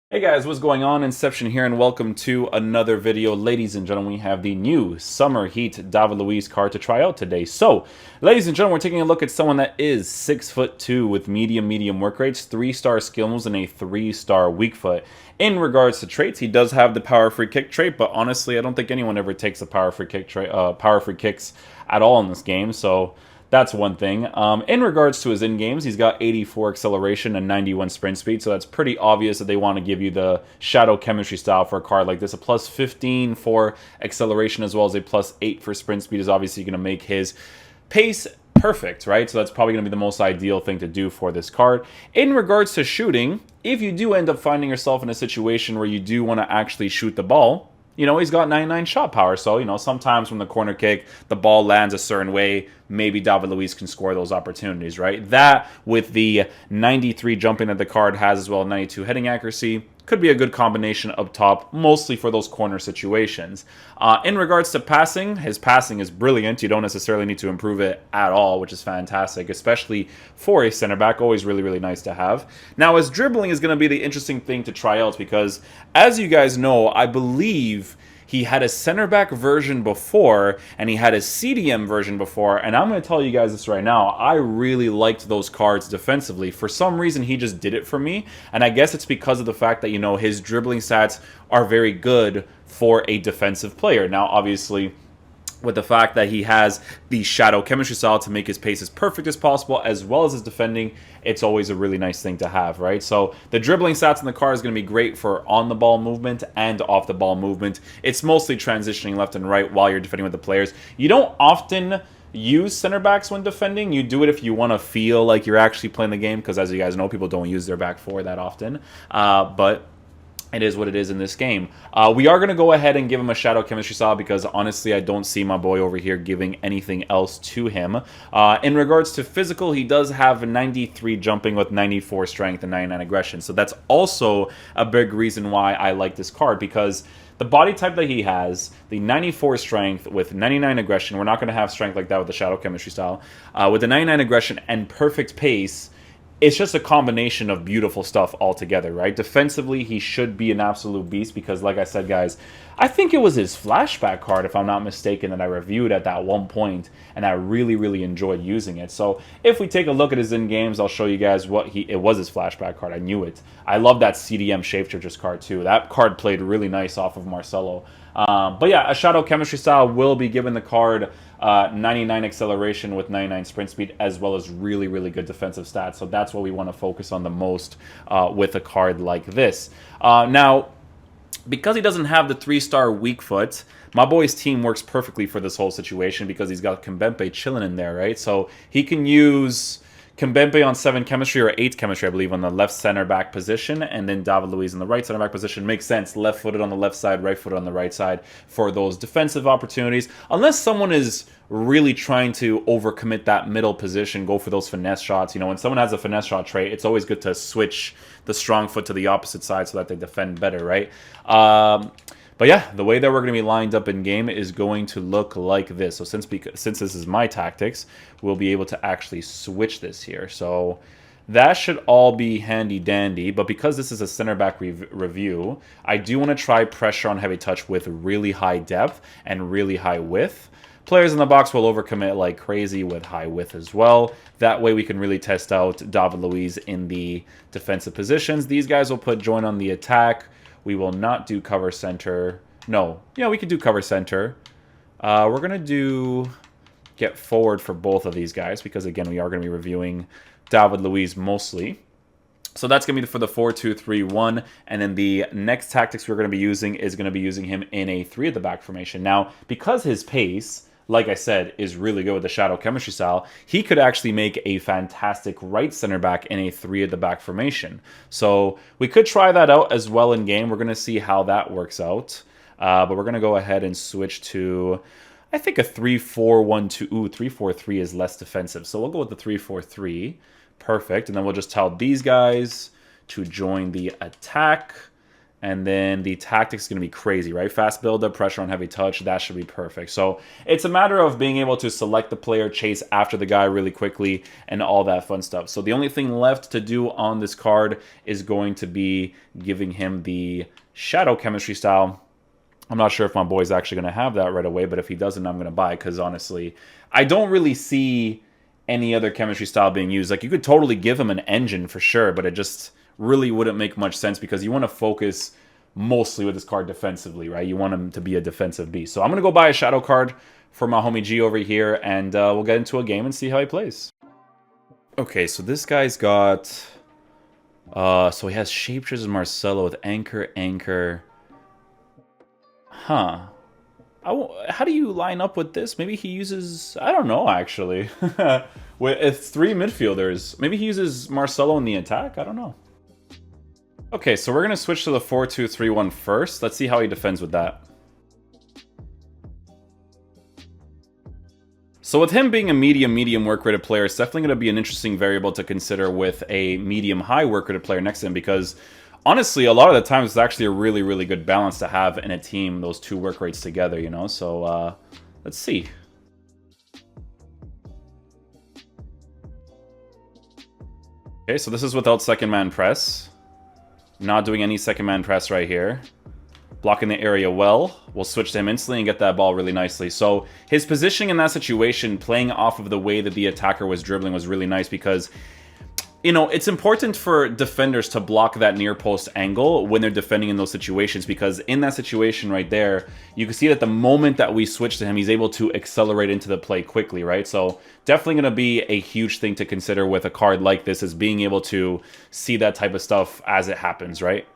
Hey guys, what's going on? Inception here, and welcome to another video. Ladies and gentlemen, we have the new Summer Heat David Luiz card to try out today. So, ladies and gentlemen, we're taking a look at someone that is 6'2" with medium work rates, 3-star skill moves, and a 3-star weak foot. In regards to traits, he does have the power free kick trait, but honestly, I don't think anyone ever takes the power free kicks at all in this game. So that's one thing. In regards to his in-games, he's got 84 acceleration and 91 sprint speed, so that's pretty obvious that they want to give you the shadow chemistry style for a card like this. A plus 15 for acceleration as well as a plus 8 for sprint speed is obviously going to make his pace perfect, right? So that's probably going to be the most ideal thing to do for this card. In regards to shooting, if you do end up finding yourself in a situation where you do want to actually shoot the ball, he's got 99 shot power, so, sometimes from the corner kick, the ball lands a certain way, maybe David Luiz can score those opportunities, right? That, with the 93 jumping that the card has as well, 92 heading accuracy, could be a good combination up top, mostly for those corner situations. In regards to passing, his passing is brilliant. You don't necessarily need to improve it at all, which is fantastic, especially for a center back. Always really nice to have. Now, his dribbling is going to be the interesting thing to try out because, as you guys know, I believe he had a center back version before, and he had a CDM version before, and I'm going to tell you guys this right now. I really liked those cards defensively. For some reason, he just did it for me, and I guess it's because of the fact that, his dribbling stats are very good for a defensive player. Now, obviously, with the fact that he has the shadow chemistry style to make his pace as perfect as possible, as well as his defending, it's always a really nice thing to have, right? So the dribbling stats in the car is going to be great for on-the-ball movement and off-the-ball movement. It's mostly transitioning left and right while you're defending with the players. You don't often use center backs when defending. You do it if you want to feel like you're actually playing the game, because as you guys know, people don't use their back four that often. But it is what it is in this game. We are going to go ahead and give him a shadow chemistry style because honestly, I don't see my boy over here giving anything else to him. In regards to physical, he does have 93 jumping with 94 strength and 99 aggression. So that's also a big reason why I like this card, because the body type that he has, the 94 strength with 99 aggression, we're not going to have strength like that with the shadow chemistry style. With the 99 aggression and perfect pace, it's just a combination of beautiful stuff altogether, right? Defensively, he should be an absolute beast because, like I said, guys, I think it was his flashback card, if I'm not mistaken, that I reviewed at that one point, and I really enjoyed using it. So if we take a look at his in-games, I'll show you guys it was his flashback card. I knew it. I love that CDM Shapeshifters card, too. That card played really nice off of Marcelo. But yeah, a shadow chemistry style will be given the card 99 acceleration with 99 sprint speed, as well as really good defensive stats. So that's what we want to focus on the most with a card like this. Now, because he doesn't have the 3-star weak foot, my boy's team works perfectly for this whole situation because he's got Kimpembe chilling in there, right? So he can use Kimpembe on 7 chemistry or 8 chemistry, I believe, on the left center back position, and then David Luiz on the right center back position. Makes sense. Left footed on the left side, right footed on the right side for those defensive opportunities. Unless someone is really trying to overcommit that middle position, go for those finesse shots. When someone has a finesse shot trait, it's always good to switch the strong foot to the opposite side so that they defend better, right? But yeah, the way that we're going to be lined up in game is going to look like this. So since this is my tactics, we'll be able to actually switch this here. So that should all be handy dandy. But because this is a center back review, I do want to try pressure on heavy touch with really high depth and really high width. Players in the box will overcommit like crazy with high width as well. That way we can really test out David Luiz in the defensive positions. These guys will put join on the attack. We will not do cover center. No. Yeah, we could do cover center. We're going to do get forward for both of these guys because, again, we are going to be reviewing David Luiz mostly. So that's going to be for the 4-2-3-1. And then the next tactics we're going to be using is going to be using him in a 3 at the back formation. Now, because his pace, like I said, is really good with the shadow chemistry style, he could actually make a fantastic right center back in a 3 at the back formation. So we could try that out as well in game. We're going to see how that works out. But we're going to go ahead and switch to, I think, a 3-4-1-2. Ooh, 3-4-3 is less defensive. So we'll go with the 3-4-3. Perfect. And then we'll just tell these guys to join the attack. And then the tactics is going to be crazy, right? Fast build-up, pressure on heavy touch, that should be perfect. So it's a matter of being able to select the player, chase after the guy really quickly, and all that fun stuff. So the only thing left to do on this card is going to be giving him the Shadow Chemistry style. I'm not sure if my boy's actually going to have that right away, but if he doesn't, I'm going to buy it, because honestly, I don't really see any other chemistry style being used. Like, you could totally give him an engine for sure, but it just really wouldn't make much sense, because you want to focus mostly with this card defensively, right? You want him to be a defensive beast. So I'm going to go buy a shadow card for my homie G over here, and we'll get into a game and see how he plays. Okay, so this guy's got... so he has Shapeshifters and Marcelo with Anchor. Huh. How do you line up with this? Maybe he uses... I don't know, actually. It's 3 midfielders. Maybe he uses Marcelo in the attack? I don't know. Okay, so we're going to switch to the 4-2-3-1 first. Let's see how he defends with that. So with him being a medium work rated player, it's definitely going to be an interesting variable to consider with a medium-high work rated player next to him, because honestly, a lot of the times it's actually a really good balance to have in a team, those 2 work rates together, you know? So let's see. Okay, so this is without second man press. Not doing any second man press right here. Blocking the area well. We'll switch to him instantly and get that ball really nicely. So his positioning in that situation, playing off of the way that the attacker was dribbling, was really nice, because, you know, it's important for defenders to block that near post angle when they're defending in those situations, because in that situation right there, you can see that the moment that we switch to him, he's able to accelerate into the play quickly, right? So definitely going to be a huge thing to consider with a card like this, is being able to see that type of stuff as it happens, right?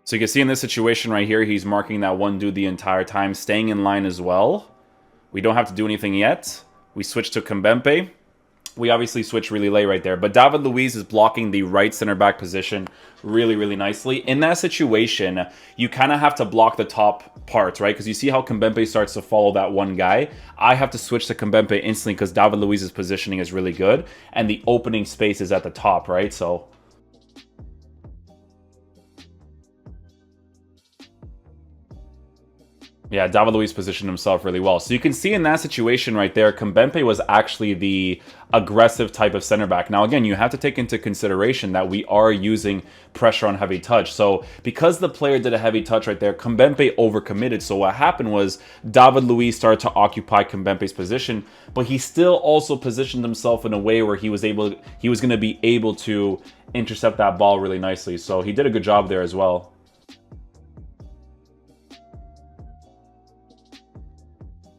So you can see in this situation right here, he's marking that one dude the entire time, staying in line as well. We don't have to do anything yet. We switch to Kimpembe. We obviously switch really late right there. But David Luiz is blocking the right center back position really nicely. In that situation, you kind of have to block the top parts, right? Because you see how Kimpembe starts to follow that one guy. I have to switch to Kimpembe instantly because David Luiz's positioning is really good. And the opening space is at the top, right? So... yeah, David Luiz positioned himself really well. So you can see in that situation right there, Kimpembe was actually the aggressive type of center back. Now, again, you have to take into consideration that we are using pressure on heavy touch. So because the player did a heavy touch right there, Kimpembe overcommitted. So what happened was David Luiz started to occupy Kimpembe's position, but he still also positioned himself in a way where he was going to be able to intercept that ball really nicely. So he did a good job there as well.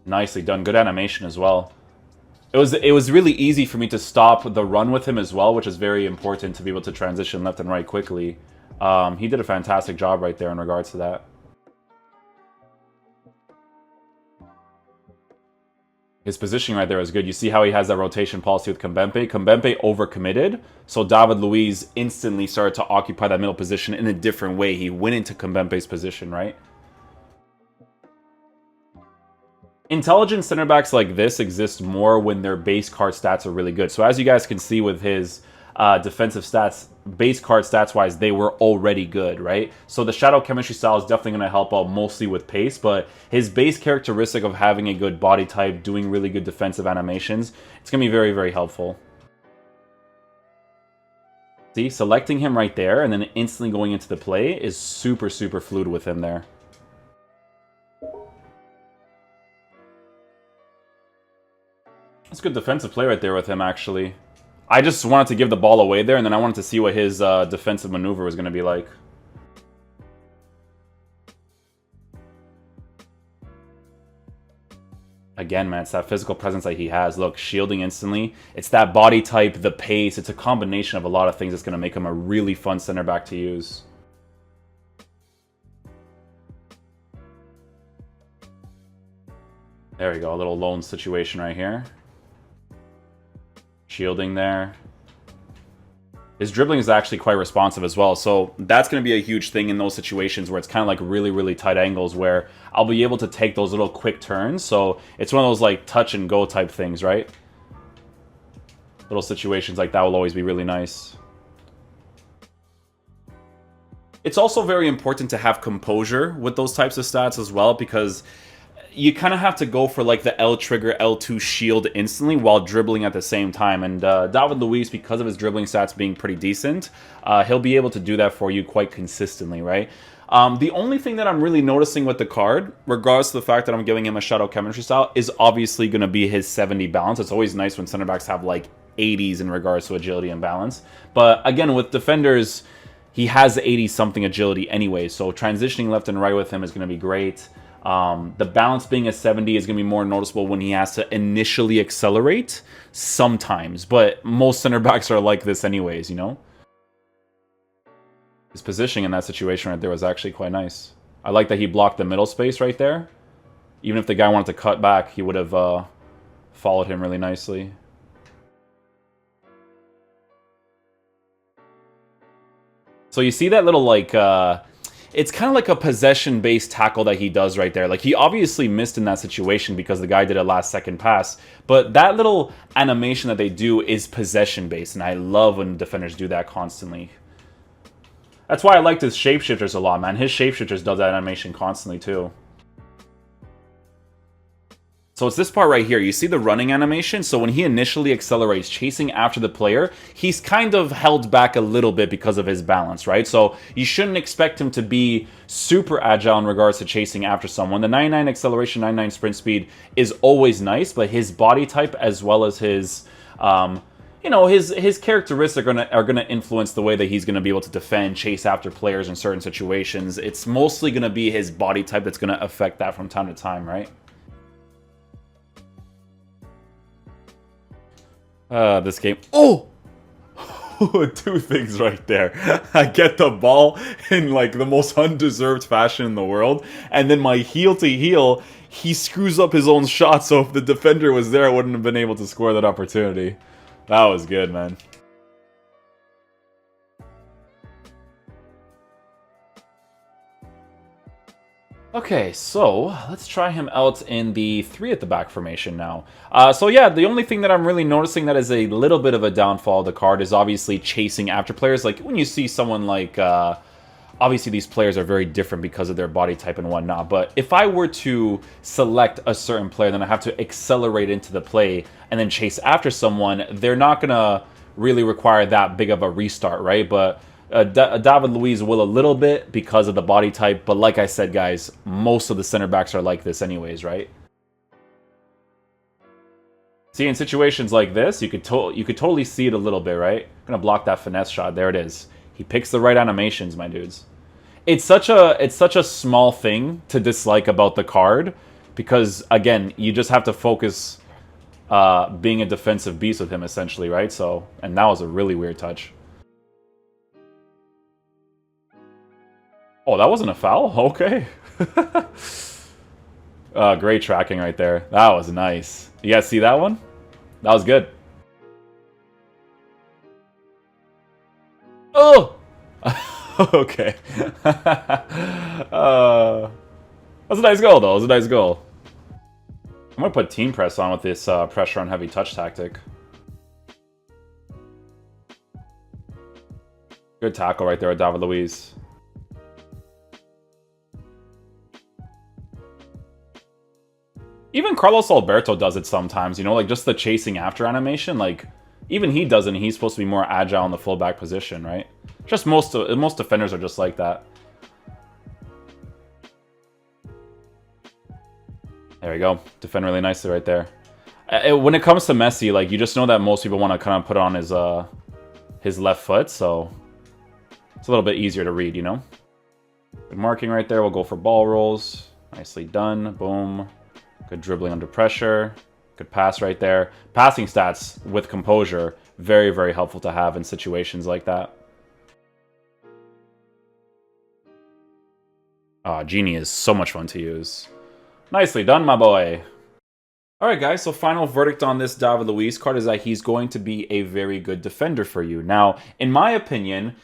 Nicely done. Good animation as well. It was really easy for me to stop the run with him as well, which is very important to be able to transition left and right quickly. He did a fantastic job right there in regards to that. His positioning right there is good. You see how he has that rotation policy with Kimpembe. Kimpembe overcommitted, so David Luiz instantly started to occupy that middle position in a different way. He went into Kimpembe's position, right? Intelligent center backs like this exist more when their base card stats are really good. So as you guys can see with his defensive stats, base card stats-wise, they were already good, right? So the Shadow Chemistry style is definitely going to help out mostly with pace, but his base characteristic of having a good body type, doing really good defensive animations, it's going to be very helpful. See, selecting him right there and then instantly going into the play is super fluid with him there. That's a good defensive play right there with him, actually. I just wanted to give the ball away there, and then I wanted to see what his defensive maneuver was going to be like. Again, man, it's that physical presence that he has. Look, shielding instantly. It's that body type, the pace. It's a combination of a lot of things that's going to make him a really fun center back to use. There we go, a little lone situation right here. Shielding there. His dribbling is actually quite responsive as well, so that's going to be a huge thing in those situations where it's kind of like really tight angles where I'll be able to take those little quick turns. So it's one of those like touch and go type things, right? Little situations like that will always be really nice. It's also very important to have composure with those types of stats as well, because you kind of have to go for like the L trigger, L2 shield instantly while dribbling at the same time. And David Luiz, because of his dribbling stats being pretty decent, he'll be able to do that for you quite consistently, right? The only thing that I'm really noticing with the card, regardless of the fact that I'm giving him a shadow chemistry style, is obviously going to be his 70 balance. It's always nice when center backs have like 80s in regards to agility and balance. But again, with defenders, he has 80-something agility anyway, so transitioning left and right with him is going to be great. The balance being a 70 is going to be more noticeable when he has to initially accelerate sometimes, but most center backs are like this anyways, you know? His positioning in that situation right there was actually quite nice. I like that he blocked the middle space right there. Even if the guy wanted to cut back, he would have followed him really nicely. So you see that little, like, it's kind of like a possession-based tackle that he does right there. Like, he obviously missed in that situation because the guy did a last-second pass. But that little animation that they do is possession-based, and I love when defenders do that constantly. That's why I liked his shapeshifters a lot, man. His shapeshifters does that animation constantly, too. So it's this part right here. You see the running animation? So when he initially accelerates, chasing after the player, he's kind of held back a little bit because of his balance, right? So you shouldn't expect him to be super agile in regards to chasing after someone. The 99 acceleration, 99 sprint speed is always nice, but his body type as well as his, you know, his characteristics are gonna influence the way that he's gonna be able to defend, chase after players in certain situations. It's mostly gonna be his body type that's gonna affect that from time to time, right? This game. Oh! Two things right there. I get the ball in like the most undeserved fashion in the world, and then my heel to heel, he screws up his own shot, so if the defender was there, I wouldn't have been able to score that opportunity. That was good, man. Okay, so let's try him out in the 3 at the back formation now. So yeah, the only thing that I'm really noticing that is a little bit of a downfall of the card is obviously chasing after players. Like when you see someone like, obviously these players are very different because of their body type and whatnot, but if I were to select a certain player, then I have to accelerate into the play and then chase after someone, they're not gonna really require that big of a restart, right? But David Luiz will a little bit because of the body type, but like I said, guys, most of the center backs are like this anyways, right? See, in situations like this, you could totally see it a little bit, right? I'm gonna block that finesse shot. There it is. He picks the right animations, my dudes. It's such a small thing to dislike about the card because again, you just have to focus being a defensive beast with him essentially, right? So, and that was a really weird touch. Oh, that wasn't a foul? Okay. Great tracking right there. That was nice. You guys see that one? That was good. Oh! Okay. That's a nice goal, though. It was a nice goal. I'm going to put team press on with this pressure on heavy touch tactic. Good tackle right there at David Luiz. Even Carlos Alberto does it sometimes, you know, like just the chasing after animation, like even he does it and he's supposed to be more agile in the fullback position, right? Just most defenders are just like that. There we go. Defend really nicely right there. When it comes to Messi, like you just know that most people want to kind of put on his left foot, so it's a little bit easier to read, you know? Good marking right there. We'll go for ball rolls. Nicely done. Boom. Good dribbling under pressure. Good pass right there. Passing stats with composure. Very, very helpful to have in situations like that. Genie is so much fun to use. Nicely done, my boy. Alright guys, so final verdict on this David Luiz card is that he's going to be a very good defender for you. Now, in my opinion,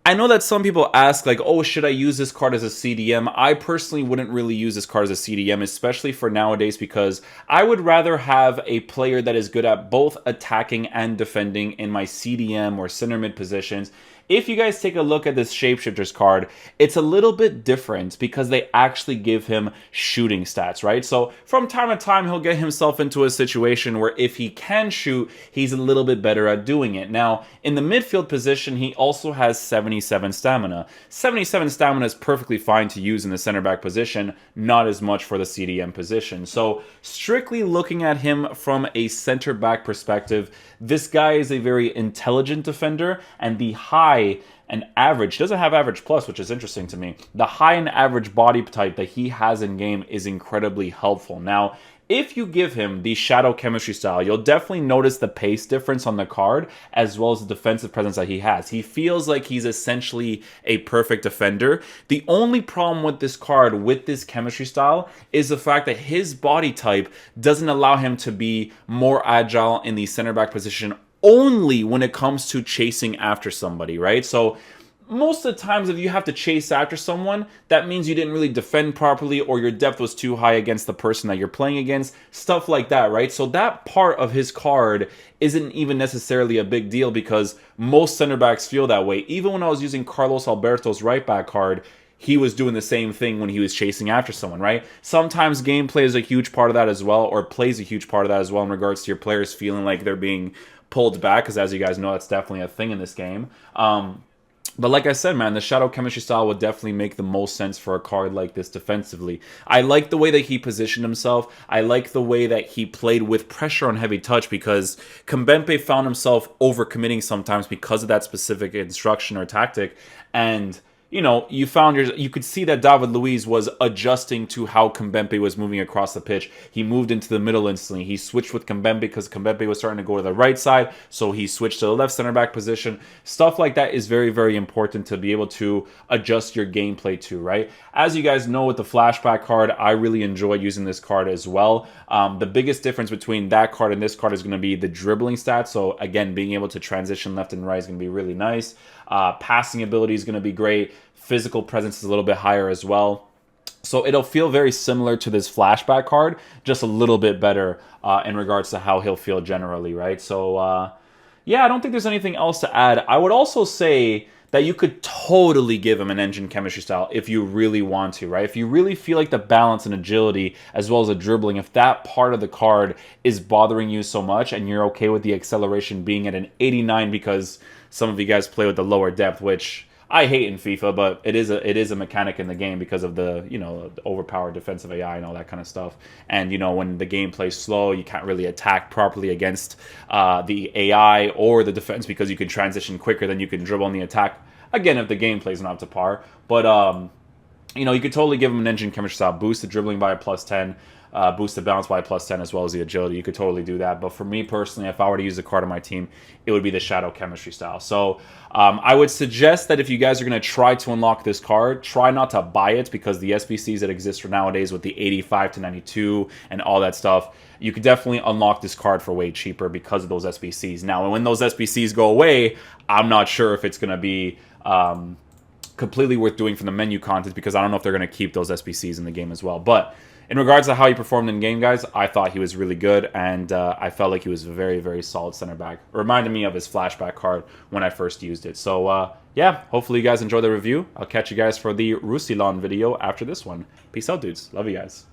I know that some people ask, like, oh, should I use this card as a CDM? I personally wouldn't really use this card as a CDM, especially for nowadays, because I would rather have a player that is good at both attacking and defending in my CDM or center mid positions. If you guys take a look at this Shapeshifter's card, it's a little bit different because they actually give him shooting stats, right? So from time to time, he'll get himself into a situation where if he can shoot, he's a little bit better at doing it. Now, in the midfield position, he also has 77 stamina. 77 stamina is perfectly fine to use in the center back position, not as much for the CDM position. So strictly looking at him from a center back perspective, this guy is a very intelligent defender, and the high and average, doesn't have average plus, which is interesting to me. The high and average body type that he has in game is incredibly helpful. Now, if you give him the shadow chemistry style, you'll definitely notice the pace difference on the card, as well as the defensive presence that he has. He feels like he's essentially a perfect defender. The only problem with this card, with this chemistry style, is the fact that his body type doesn't allow him to be more agile in the center back position, only when it comes to chasing after somebody, right? So most of the times if you have to chase after someone, that means you didn't really defend properly, or your depth was too high against the person that you're playing against, stuff like that, right? So that part of his card isn't even necessarily a big deal, because most center backs feel that way. Even when I was using Carlos Alberto's right back card, he was doing the same thing when he was chasing after someone, right? Sometimes gameplay is a huge part of that as well, or plays a huge part of that as well in regards to your players feeling like they're being pulled back, because as you guys know, that's definitely a thing in this game. But like I said, man, the shadow chemistry style would definitely make the most sense for a card like this defensively. I like the way that he positioned himself. I like the way that he played with pressure on heavy touch, because Kimpembe found himself overcommitting sometimes because of that specific instruction or tactic. And you know, you could see that David Luiz was adjusting to how Kimpembe was moving across the pitch. He moved into the middle instantly. He switched with Kimpembe because Kimpembe was starting to go to the right side, so he switched to the left center back position. Stuff like that is very, very important to be able to adjust your gameplay to, right? As you guys know, with the flashback card, I really enjoy using this card as well. The biggest difference between that card and this card is going to be the dribbling stats. So again, being able to transition left and right is going to be really nice. Passing ability is going to be great. Physical presence is a little bit higher as well. So it'll feel very similar to this flashback card, just a little bit better in regards to how he'll feel generally, right? So, yeah, I don't think there's anything else to add. I would also say that you could totally give him an engine chemistry style if you really want to, right? If you really feel like the balance and agility, as well as the dribbling, if that part of the card is bothering you so much and you're okay with the acceleration being at an 89 because some of you guys play with the lower depth, which I hate in FIFA, but it is a mechanic in the game because of the, you know, the overpowered defensive AI and all that kind of stuff. And, you know, when the game plays slow, you can't really attack properly against the AI or the defense, because you can transition quicker than you can dribble on the attack. Again, if the game plays not up to par. But, you know, you could totally give him an engine chemistry style. Boost the dribbling by a +10. Boost the balance by +10, as well as the agility. You could totally do that. But for me personally, if I were to use a card on my team, it would be the shadow chemistry style. So I would suggest that if you guys are going to try to unlock this card, try not to buy it, because the SBCs that exist for nowadays with the 85 to 92 and all that stuff, you could definitely unlock this card for way cheaper because of those SBCs. Now, when those SBCs go away, I'm not sure if it's going to be completely worth doing from the menu content, because I don't know if they're going to keep those SBCs in the game as well. But in regards to how he performed in game, guys, I thought he was really good, and I felt like he was a very, very solid center back. It reminded me of his flashback card when I first used it. So, yeah, hopefully you guys enjoy the review. I'll catch you guys for the Roussillon video after this one. Peace out, dudes. Love you guys.